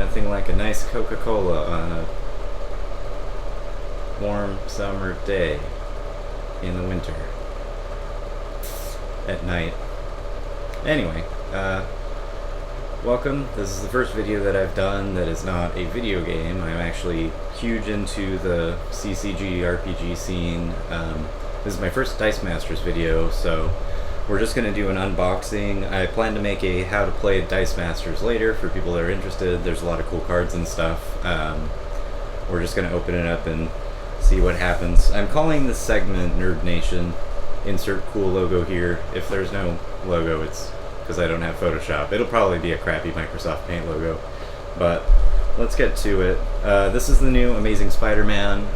Nothing like a nice Coca-Cola on a warm summer day in the winter at night. Anyway, welcome. This is the first video that I've done that is not a video game. I'm actually huge into the CCG RPG scene. This is my first Dicemasters video, so we're just going to do an unboxing. I plan to make a how to play Dicemasters later for people that are interested. There's a lot of cool cards and stuff. We're just going to open it up and see what happens. I'm calling this segment Nerd Nation. Insert cool logo here. If there's no logo, it's because I don't have Photoshop. It'll probably be a crappy Microsoft Paint logo. But let's get to it. This is the new Amazing Spider-Man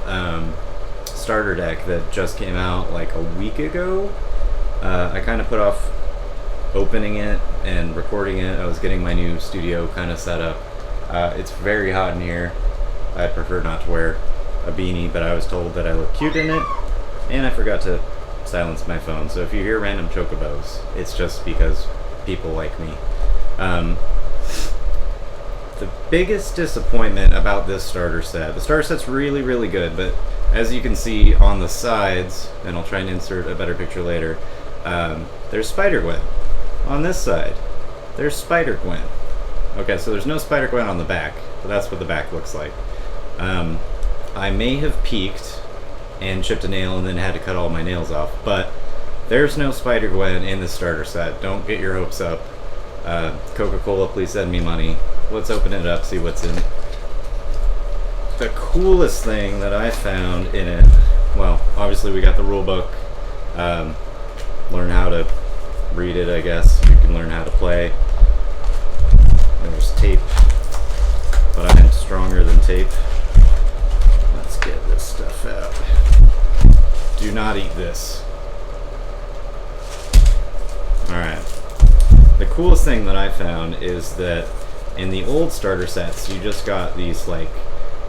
starter deck that just came out like a week ago. I kind of put off opening it and recording it. I was getting my new studio kind of set up. It's very hot in here. I'd prefer not to wear a beanie, but I was told that I look cute in it, and I forgot to silence my phone. So if you hear random chocobos, it's just because people like me. The biggest disappointment about this starter set, the starter set's really, really good, but as you can see on the sides, and I'll try and insert a better picture later, there's Spider-Gwen. On this side, there's Spider-Gwen. Okay, so there's no Spider-Gwen on the back, but that's what the back looks like. I may have peeked and chipped a nail and then had to cut all my nails off, but there's no Spider-Gwen in the starter set. Don't get your hopes up. Coca-Cola, please send me money. Let's open it up, see what's in it. The coolest thing that I found in it, well, obviously we got the rule book. Learn how to read it, I guess. You can learn how to play. There's tape, but I'm stronger than tape. Let's get this stuff out. Do not eat this. Alright. The coolest thing that I found is that in the old starter sets, you just got these like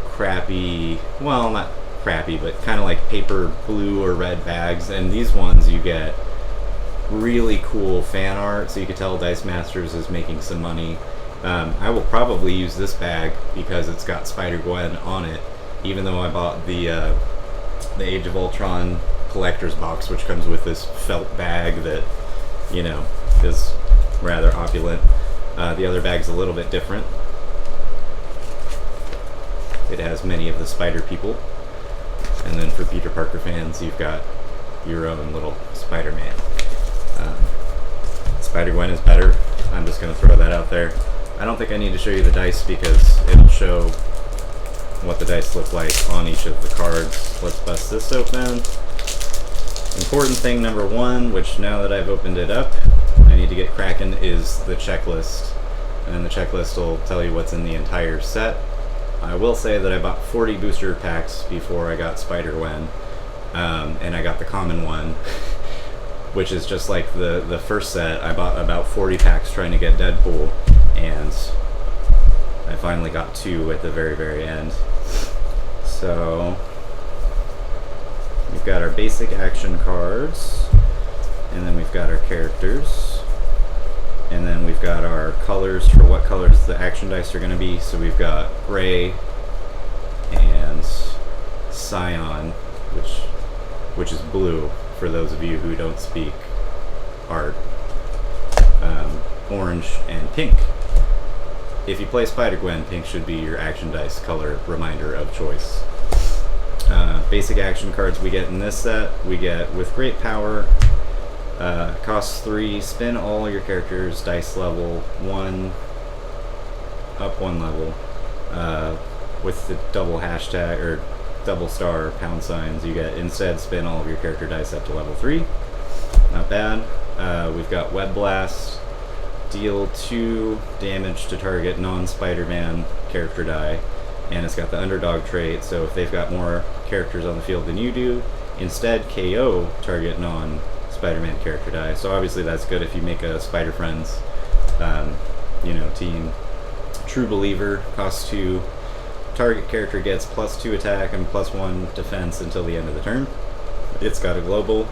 crappy, well, not crappy, but kind of like paper blue or red bags, and these ones you get really cool fan art, so you can tell Dicemasters is making some money. I will probably use this bag because it's got Spider-Gwen on it, even though I bought the Age of Ultron collector's box, which comes with this felt bag that, you know, is rather opulent. The other bag's a little bit different. It has many of the Spider people. And then for Peter Parker fans, you've got your own little Spider-Man. Spider-Gwen is better. I'm just going to throw that out there. I don't think I need to show you the dice because it'll show what the dice look like on each of the cards. Let's bust this open. Important thing number one, which now that I've opened it up, I need to get cracking, is the checklist. And the checklist will tell you what's in the entire set. I will say that I bought 40 booster packs before I got Spider-Gwen, and I got the common one, which is just like the first set. I bought about 40 packs trying to get Deadpool, and I finally got 2 at the very, very end. So we've got our basic action cards, and then we've got our characters, and then we've got our colors for what colors the action dice are going to be. So we've got gray and cyan, which is blue for those of you who don't speak art, orange, and pink. If you play Spider-Gwen, pink should be your action dice color reminder of choice. Basic action cards we get in this set, we get with great power. Costs 3, spin all your characters, dice level 1, up 1 level. With the double hashtag, or double star pound signs, you get instead spin all of your character dice up to level 3. Not bad. We've got Web Blast, deal 2 damage to target non-Spider-Man character die, and it's got the underdog trait, so if they've got more characters on the field than you do, instead KO target non-Spider-Man character die. So obviously that's good if you make a Spider-Friends team. True Believer, costs 2. Target character gets +2 attack and +1 defense until the end of the turn. It's got a global.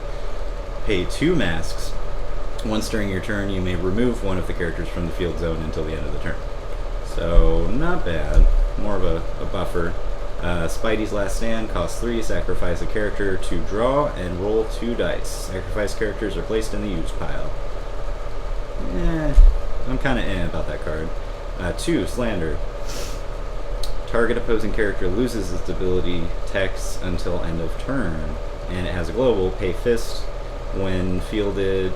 Pay 2 masks. Once during your turn, you may remove one of the characters from the field zone until the end of the turn. So, not bad. More of a buffer. Spidey's Last Stand costs 3, sacrifice a character to draw and roll 2 dice. Sacrifice characters are placed in the used pile. I'm kind of about that card. 2, Slander. Target opposing character loses its ability text until end of turn. And it has a global, pay fist when fielded,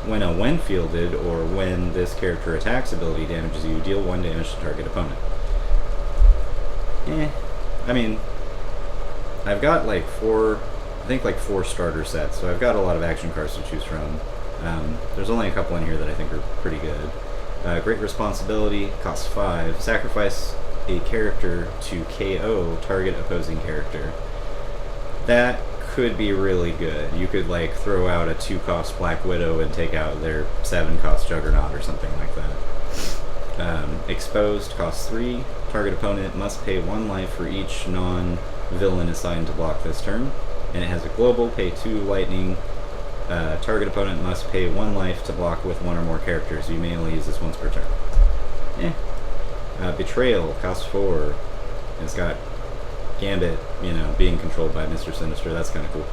or when this character attacks ability damages you, deal 1 damage to target opponent. I mean, I've got like 4 starter sets, so I've got a lot of action cards to choose from. There's only a couple in here that I think are pretty good. Great Responsibility, costs 5. Sacrifice a character to KO target opposing character. That could be really good. You could like throw out a 2-cost Black Widow and take out their 7-cost Juggernaut or something like that. Exposed, costs 3. Target opponent must pay 1 life for each non-villain assigned to block this turn. And it has a global, pay 2 lightning. Target opponent must pay 1 life to block with 1 or more characters. You may only use this once per turn. Betrayal, costs 4. It's got Gambit, being controlled by Mr. Sinister. That's kind of cool.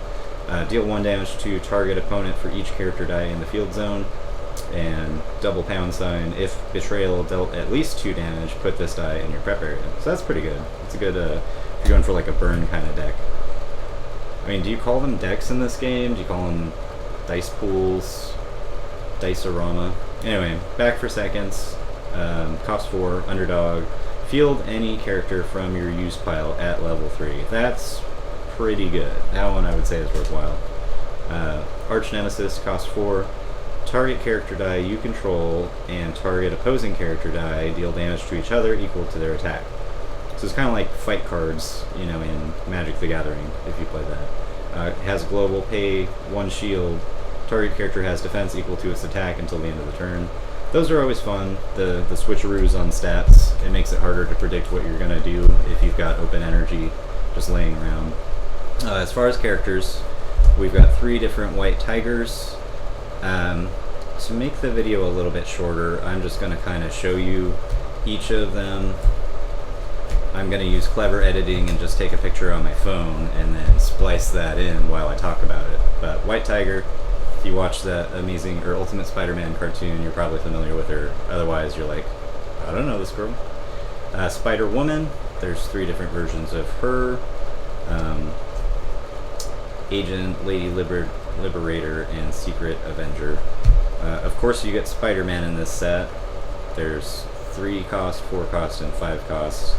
Deal 1 damage to target opponent for each character die in the field zone. And double £. If Betrayal dealt at least 2 damage, put this die in your prep area. So that's pretty good. It's a good, if you're going for like a burn kind of deck. I mean, do you call them decks in this game? Do you call them dice pools? Dice-orama? Anyway, back for seconds. Cost 4, underdog. Field any character from your use pile at level 3. That's pretty good. That one I would say is worthwhile. Arch Nemesis, cost 4. Target character die you control and target opposing character die deal damage to each other equal to their attack. So it's kind of like fight cards, in Magic the Gathering, if you play that. It has global, pay 1 shield. Target character has defense equal to its attack until the end of the turn. Those are always fun, the switcheroos on stats. It makes it harder to predict what you're going to do if you've got open energy just laying around. As far as characters, we've got 3 different white tigers. To make the video a little bit shorter, I'm just going to kind of show you each of them. I'm going to use clever editing and just take a picture on my phone and then splice that in while I talk about it. But White Tiger, if you watch that amazing or Ultimate Spider-Man cartoon, you're probably familiar with her. Otherwise, you're like, I don't know this girl. Spider-Woman, there's 3 different versions of her. Agent, Lady Liberator, and Secret Avenger. Of course, you get Spider-Man in this set. There's 3 cost, 4 cost, and 5 cost.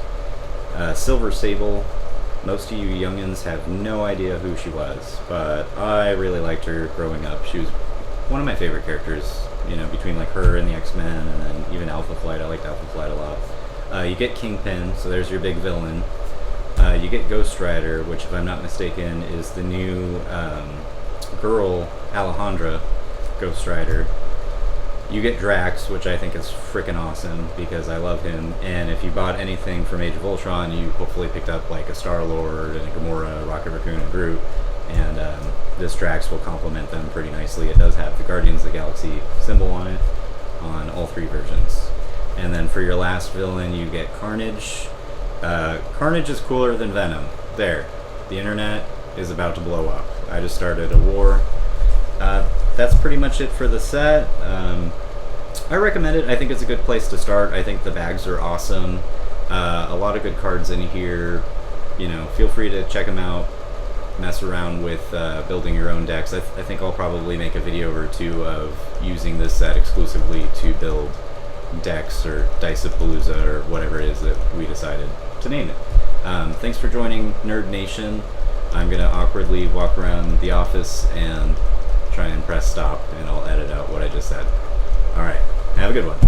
Silver Sable. Most of you youngins have no idea who she was, but I really liked her growing up. She was one of my favorite characters, between like her and the X-Men, and then even Alpha Flight. I liked Alpha Flight a lot. You get Kingpin, so there's your big villain. You get Ghost Rider, which, if I'm not mistaken, is the new girl Alejandra Ghost Rider. You get Drax, which I think is freaking awesome because I love him. And if you bought anything from Age of Ultron, you hopefully picked up like a Star-Lord and a Gamora, Rocket Raccoon, and Groot. And this Drax will complement them pretty nicely. It does have the Guardians of the Galaxy symbol on it on all 3 versions. And then for your last villain, you get Carnage. Carnage is cooler than Venom. There. The internet is about to blow up. I just started a war. That's pretty much it for the set. I recommend it. I think it's a good place to start. I think the bags are awesome. A lot of good cards in here. Feel free to check them out. Mess around with building your own decks. I think I'll probably make a video or 2 of using this set exclusively to build decks or Dice-a-Palooza or whatever it is that we decided to name it. Thanks for joining Nerd Nation. I'm going to awkwardly walk around the office and try and press stop, and I'll edit out what I just said. Alright, have a good one.